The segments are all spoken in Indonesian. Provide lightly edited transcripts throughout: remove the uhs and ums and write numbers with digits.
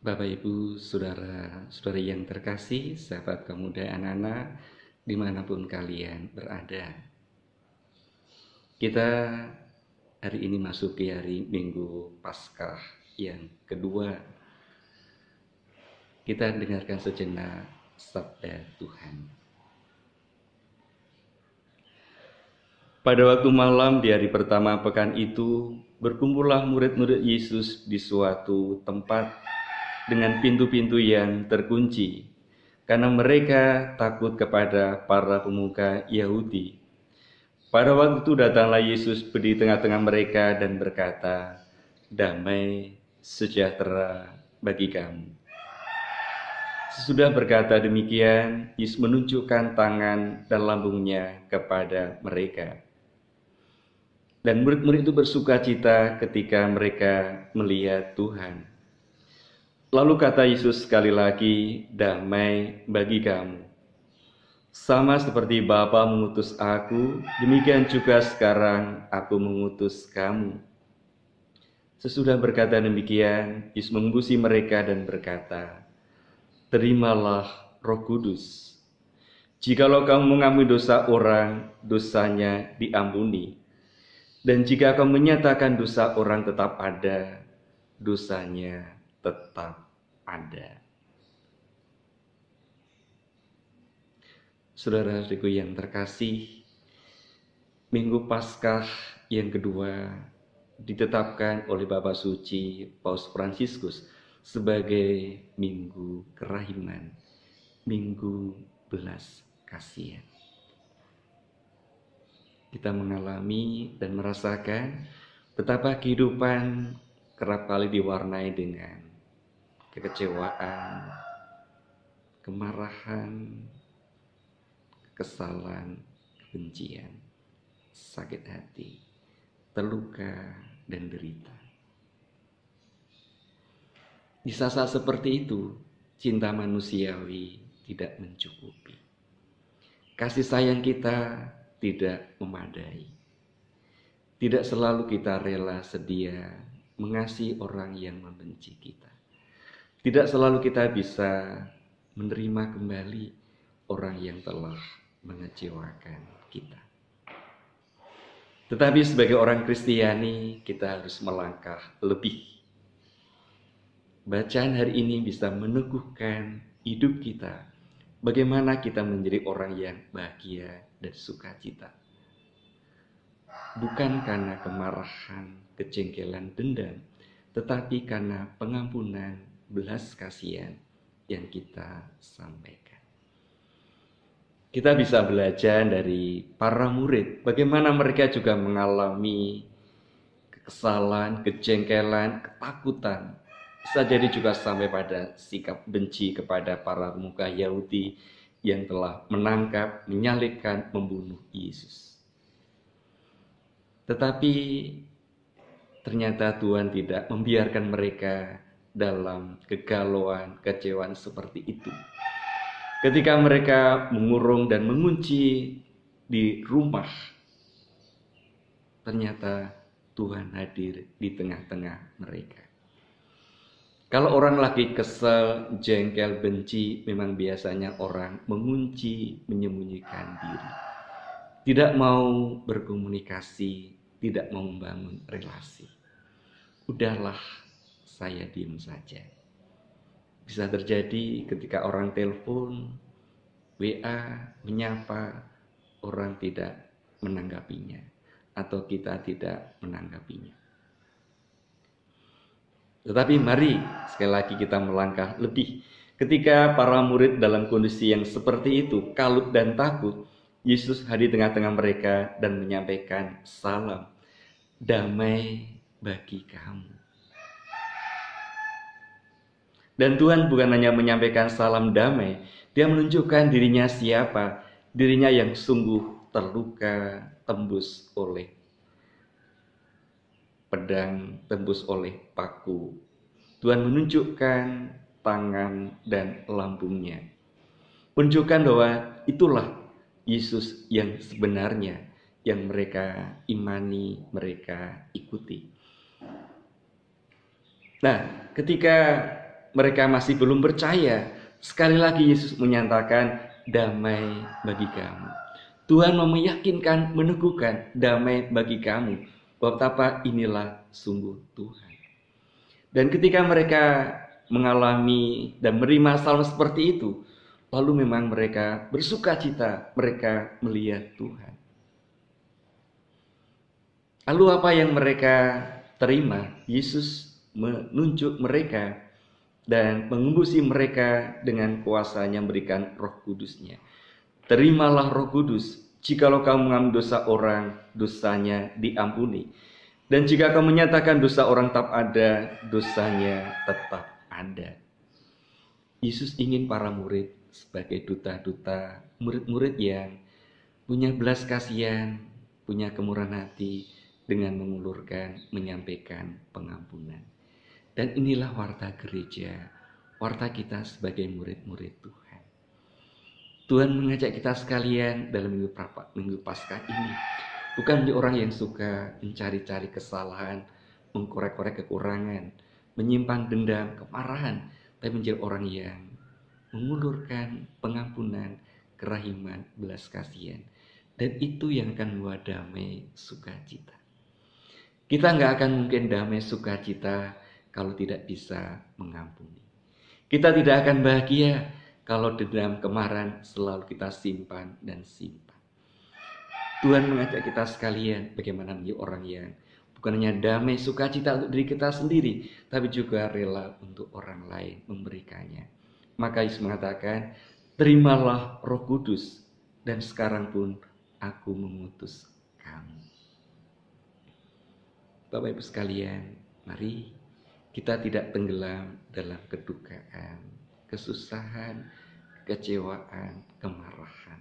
Bapak, Ibu, Saudara-saudari yang terkasih, sahabat pemuda, anak-anak, dimanapun kalian berada. Kita hari ini masuk ke hari Minggu Paskah yang kedua. Kita dengarkan sejenak sabda Tuhan. Pada waktu malam di hari pertama pekan itu, berkumpullah murid-murid Yesus di suatu tempat dengan pintu-pintu yang terkunci, karena mereka takut kepada para pemuka Yahudi. Pada waktu itu datanglah Yesus di tengah-tengah mereka dan berkata, "Damai sejahtera bagi kamu." Sesudah berkata demikian, Yesus menunjukkan tangan dan lambungnya kepada mereka. Dan murid-murid itu bersukacita ketika mereka melihat Tuhan. Lalu kata Yesus sekali lagi, "Damai bagi kamu. Sama seperti Bapa mengutus aku, demikian juga sekarang aku mengutus kamu." Sesudah berkata demikian, Yesus mengembusi mereka dan berkata, "Terimalah Roh Kudus. Jikalau kamu mengampuni dosa orang, dosanya diampuni. Dan jika kamu menyatakan dosa orang tetap ada, dosanya tetap ada." Saudara-saudariku yang terkasih, Minggu Paskah yang kedua ditetapkan oleh Bapa Suci Paus Fransiskus sebagai Minggu Kerahiman, Minggu Belas Kasihan. Kita mengalami dan merasakan betapa kehidupan kerap kali diwarnai dengan kekecewaan, kemarahan, kesalahan, kebencian, sakit hati, terluka, dan derita. Di saat-saat seperti itu, cinta manusiawi tidak mencukupi. Kasih sayang kita tidak memadai. Tidak selalu kita rela sedia mengasihi orang yang membenci kita. Tidak selalu kita bisa menerima kembali orang yang telah mengecewakan kita. Tetapi sebagai orang Kristiani, kita harus melangkah lebih. Bacaan hari ini bisa meneguhkan hidup kita. Bagaimana kita menjadi orang yang bahagia dan sukacita. Bukan karena kemarahan, kejengkelan, dendam, tetapi karena pengampunan, belas kasihan yang kita sampaikan. Kita bisa belajar dari para murid, bagaimana mereka juga mengalami kekesalan, kejengkelan, ketakutan. Bisa jadi juga sampai pada sikap benci kepada para pemuka Yahudi yang telah menangkap, menyalibkan, membunuh Yesus. Tetapi ternyata Tuhan tidak membiarkan mereka dalam kegalauan, kecewaan seperti itu. Ketika mereka mengurung dan mengunci di rumah, ternyata Tuhan hadir di tengah-tengah mereka. Kalau orang lagi kesel, jengkel, benci, memang biasanya orang mengunci, menyembunyikan diri. Tidak mau berkomunikasi, tidak mau membangun relasi. Udahlah, saya diam saja. Bisa terjadi ketika orang telepon, WA, menyapa, orang tidak menanggapinya, atau kita tidak menanggapinya. Tetapi mari sekali lagi kita melangkah lebih. Ketika para murid dalam kondisi yang seperti itu, kalut dan takut, Yesus hadir di tengah-tengah mereka dan menyampaikan salam, "Damai bagi kamu." Dan Tuhan bukan hanya menyampaikan salam damai, Dia menunjukkan dirinya siapa, dirinya yang sungguh terluka, tembus oleh pedang, tembus oleh paku. Tuhan menunjukkan tangan dan lambungnya. Menunjukkan bahwa itulah Yesus yang sebenarnya, yang mereka imani, mereka ikuti. Nah, ketika mereka masih belum percaya, sekali lagi Yesus menyatakan damai bagi kamu. Tuhan mau meyakinkan, meneguhkan damai bagi kamu. Betapa inilah sungguh Tuhan. Dan ketika mereka mengalami dan menerima salma seperti itu, lalu memang mereka bersuka cita, mereka melihat Tuhan. Lalu apa yang mereka terima? Yesus menunjuk mereka dan mengembusi mereka dengan kuasanya, memberikan Roh Kudusnya. Terimalah Roh Kudus. Jikalau kamu mengambil dosa orang, dosanya diampuni. Dan jika kamu menyatakan dosa orang tetap ada, dosanya tetap ada. Yesus ingin para murid sebagai duta-duta, murid-murid yang punya belas kasihan, punya kemurahan hati dengan mengulurkan, menyampaikan pengampunan. Dan inilah warta gereja, warta kita sebagai murid-murid Tuhan. Tuhan mengajak kita sekalian dalam minggu Paskah ini bukan menjadi orang yang suka mencari-cari kesalahan, mengkorek-korek kekurangan, menyimpan dendam, kemarahan, tapi menjadi orang yang mengulurkan pengampunan, kerahiman, belas kasihan. Dan itu yang akan membawa damai sukacita. Kita nggak akan mungkin damai sukacita kalau tidak bisa mengampuni. Kita tidak akan bahagia kalau dendam kemarahan selalu kita simpan dan simpan. Tuhan mengajak kita sekalian bagaimana menjadi orang yang bukan hanya damai sukacita untuk diri kita sendiri, tapi juga rela untuk orang lain memberikannya. Maka Yesus mengatakan, terimalah Roh Kudus, dan sekarang pun aku mengutus kamu. Bapak Ibu sekalian, mari kita tidak tenggelam dalam kedukaan, kesusahan, kekecewaan, kemarahan.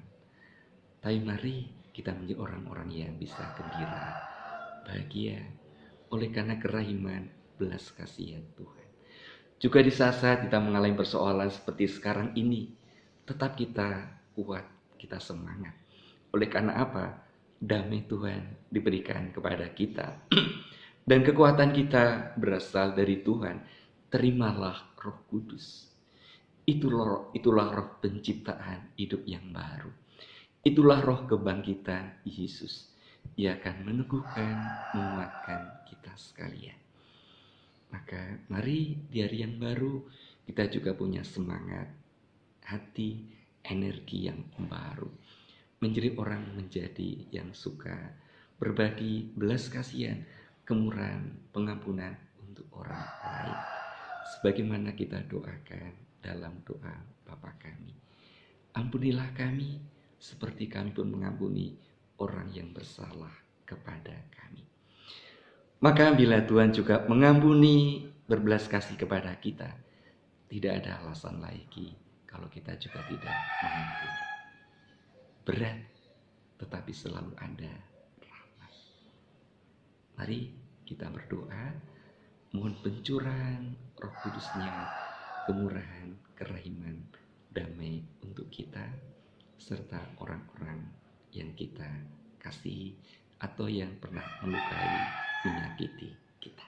Tapi mari kita menjadi orang-orang yang bisa gembira, bahagia, oleh karena kerahiman, belas kasihan Tuhan. Juga di saat-saat kita mengalami persoalan seperti sekarang ini, tetap kita kuat, kita semangat. Oleh karena apa? Damai Tuhan diberikan kepada kita. Dan kekuatan kita berasal dari Tuhan. Terimalah Roh Kudus. Itulah roh penciptaan hidup yang baru. Itulah roh kebangkitan Yesus. Ia akan meneguhkan, menguatkan kita sekalian. Maka mari di hari yang baru kita juga punya semangat, hati, energi yang baru. Menjadi orang menjadi yang suka berbagi belas kasihan, kemurahan, pengampunan untuk orang lain. Sebagaimana kita doakan dalam doa Bapa kami. Ampunilah kami seperti kami pun mengampuni orang yang bersalah kepada kami. Maka bila Tuhan juga mengampuni, berbelas kasih kepada kita, tidak ada alasan lagi kalau kita juga tidak mengampuni. Berat, tetapi selalu ada rahmat. Mari kita berdoa, mohon pencurahan Roh Kudusnya, kemurahan, kerahiman, damai untuk kita, serta orang-orang yang kita kasihi atau yang pernah melukai, menyakiti kita.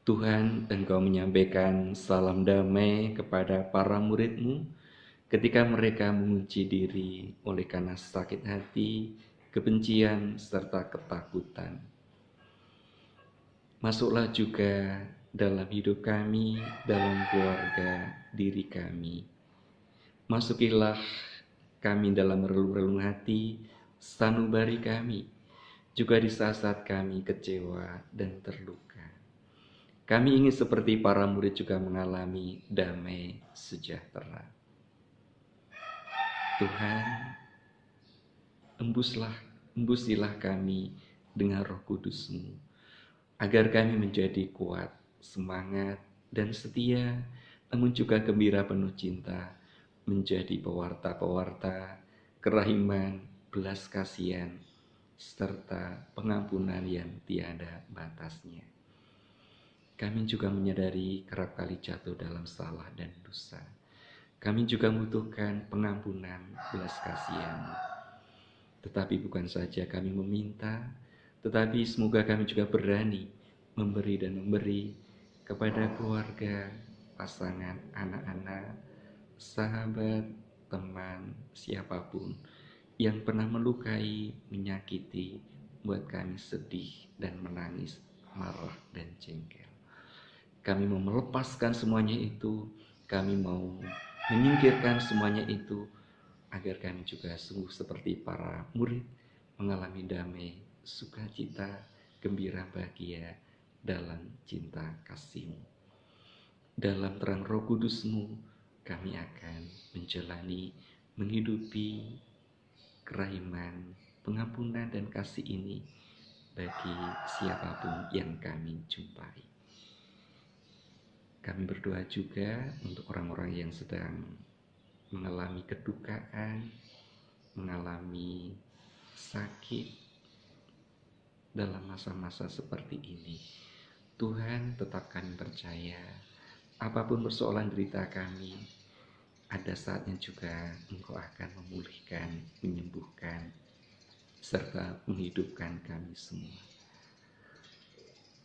Tuhan, Engkau menyampaikan salam damai kepada para murid-Mu ketika mereka mengunci diri oleh karena sakit hati, kebencian, serta ketakutan. Masuklah juga dalam hidup kami, dalam keluarga diri kami. Masukilah kami dalam relung-relung hati, sanubari kami, juga di saat-saat kami kecewa dan terluka. Kami ingin seperti para murid juga mengalami damai sejahtera. Tuhan, embusilah kami dengan Roh Kudus-Mu, agar kami menjadi kuat, semangat, dan setia, namun juga gembira penuh cinta, menjadi pewarta-pewarta, kerahiman, belas kasihan, serta pengampunan yang tiada batasnya. Kami juga menyadari kerap kali jatuh dalam salah dan dosa. Kami juga membutuhkan pengampunan, belas kasihan. Tetapi bukan saja kami meminta, tetapi semoga kami juga berani memberi dan memberi kepada keluarga, pasangan, anak-anak, sahabat, teman, siapapun yang pernah melukai, menyakiti, buat kami sedih dan menangis, marah dan jengkel. Kami mau melepaskan semuanya itu, kami mau menyingkirkan semuanya itu, agar kami juga sungguh seperti para murid mengalami damai, sukacita, gembira, bahagia dalam cinta kasih-Mu. Dalam terang Roh Kudus-Mu, kami akan menjalani, menghidupi kerahiman, pengampunan dan kasih ini bagi siapapun yang kami jumpai. Kami berdoa juga untuk orang-orang yang sedang mengalami kedukaan, mengalami sakit dalam masa-masa seperti ini. Tuhan, tetap kami percaya, apapun persoalan derita kami, ada saatnya juga Engkau akan memulihkan, menyembuhkan, serta menghidupkan kami semua.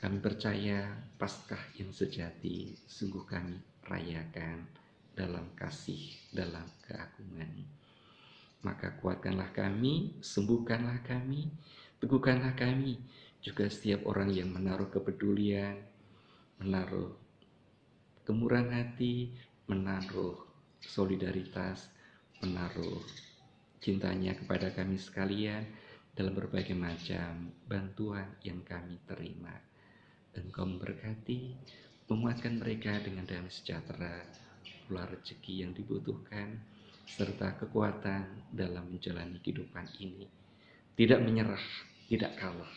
Kami percaya Paskah yang sejati sungguh kami rayakan dalam kasih, dalam keagungan. Maka kuatkanlah kami, sembuhkanlah kami, teguhkanlah kami, juga setiap orang yang menaruh kepedulian, menaruh kemurahan hati, menaruh solidaritas, menaruh cintanya kepada kami sekalian dalam berbagai macam bantuan yang kami terima. Engkau memberkati, menguatkan mereka dengan damai sejahtera, pula rezeki yang dibutuhkan, serta kekuatan dalam menjalani kehidupan ini. Tidak menyerah, tidak kalah,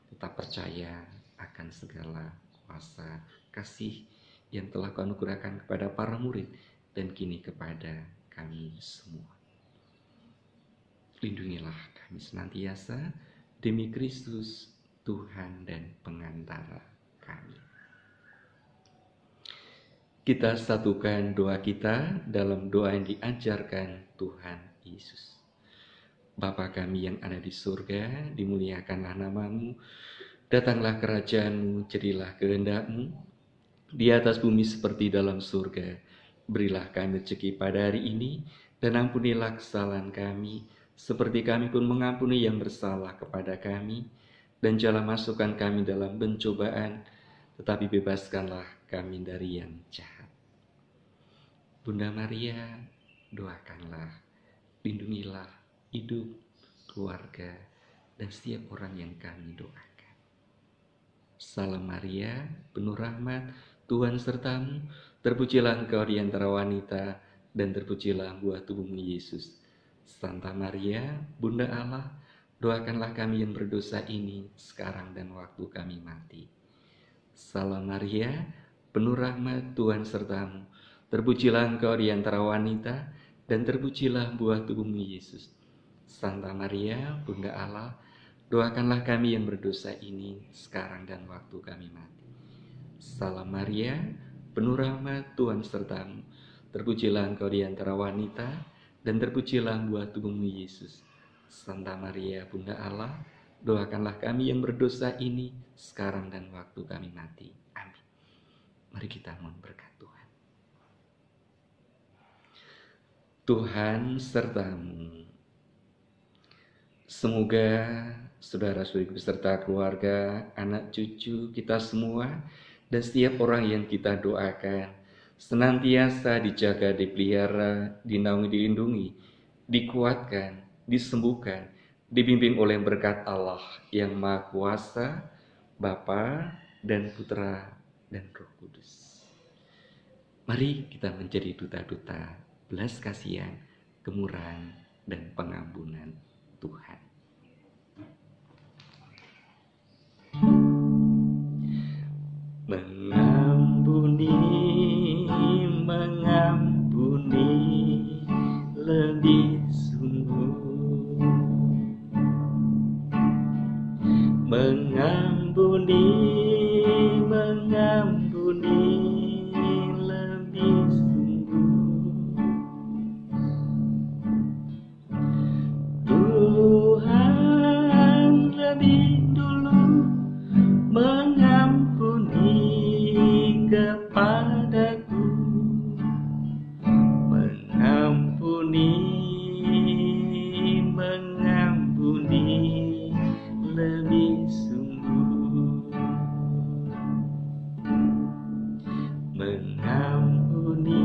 tetap percaya akan segala kuasa kasih yang telah Kau anugerahkan kepada para murid dan kini kepada kami semua. Lindungilah kami senantiasa demi Kristus, Tuhan dan pengantara kami. Kita satukan doa kita dalam doa yang diajarkan Tuhan Yesus. Bapa kami yang ada di surga, dimuliakanlah nama-Mu, datanglah kerajaan-Mu, jadilah kehendak-Mu, di atas bumi seperti dalam surga. Berilah kami rezeki pada hari ini, dan ampunilah kesalahan kami, seperti kami pun mengampuni yang bersalah kepada kami, dan jangan masukkan kami dalam pencobaan, tetapi bebaskanlah kami dari yang jahat. Bunda Maria, doakanlah, lindungilah hidup, keluarga, dan setiap orang yang kami doakan. Salam Maria, penuh rahmat, Tuhan sertamu, terpujilah engkau di antara wanita, dan terpujilah buah tubuhmu Yesus. Santa Maria, Bunda Allah, doakanlah kami yang berdosa ini, sekarang dan waktu kami mati. Salam Maria, penuh rahmat, Tuhan sertamu, terpujilah engkau di antara wanita, dan terpujilah buah tubuhmu Yesus. Santa Maria, Bunda Allah, doakanlah kami yang berdosa ini, sekarang dan waktu kami mati. Salam Maria, penuh rahmat, Tuhan sertamu, terpujilah engkau di antara wanita, dan terpujilah buah tubuhmu Yesus. Santa Maria, Bunda Allah, doakanlah kami yang berdosa ini, sekarang dan waktu kami mati. Amin. Mari kita mohon berkat Tuhan. Tuhan sertamu. Semoga saudara-saudari beserta keluarga, anak cucu kita semua, dan setiap orang yang kita doakan, senantiasa dijaga, dipelihara, dinaungi, dilindungi, dikuatkan, disembuhkan, dibimbing oleh berkat Allah yang Maha Kuasa, Bapa dan Putra dan Roh Kudus. Mari kita menjadi duta-duta belas kasihan, kemurahan, dan pengampunan Tuhan. Mengampuni lebih sungguh, mengampuni lebih sungguh. Tuhan lebih dulu kepadaku, mengampuni, mengampuni lebih sungguh, mengampuni,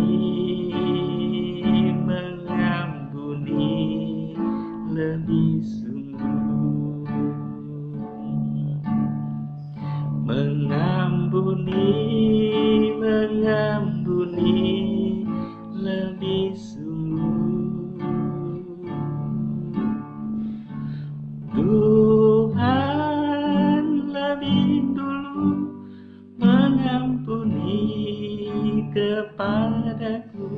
mengampuni lebih sungguh, mengampuni, mengampuni lebih sungguh. Tuhan lebih dulu mengampuni kepadaku,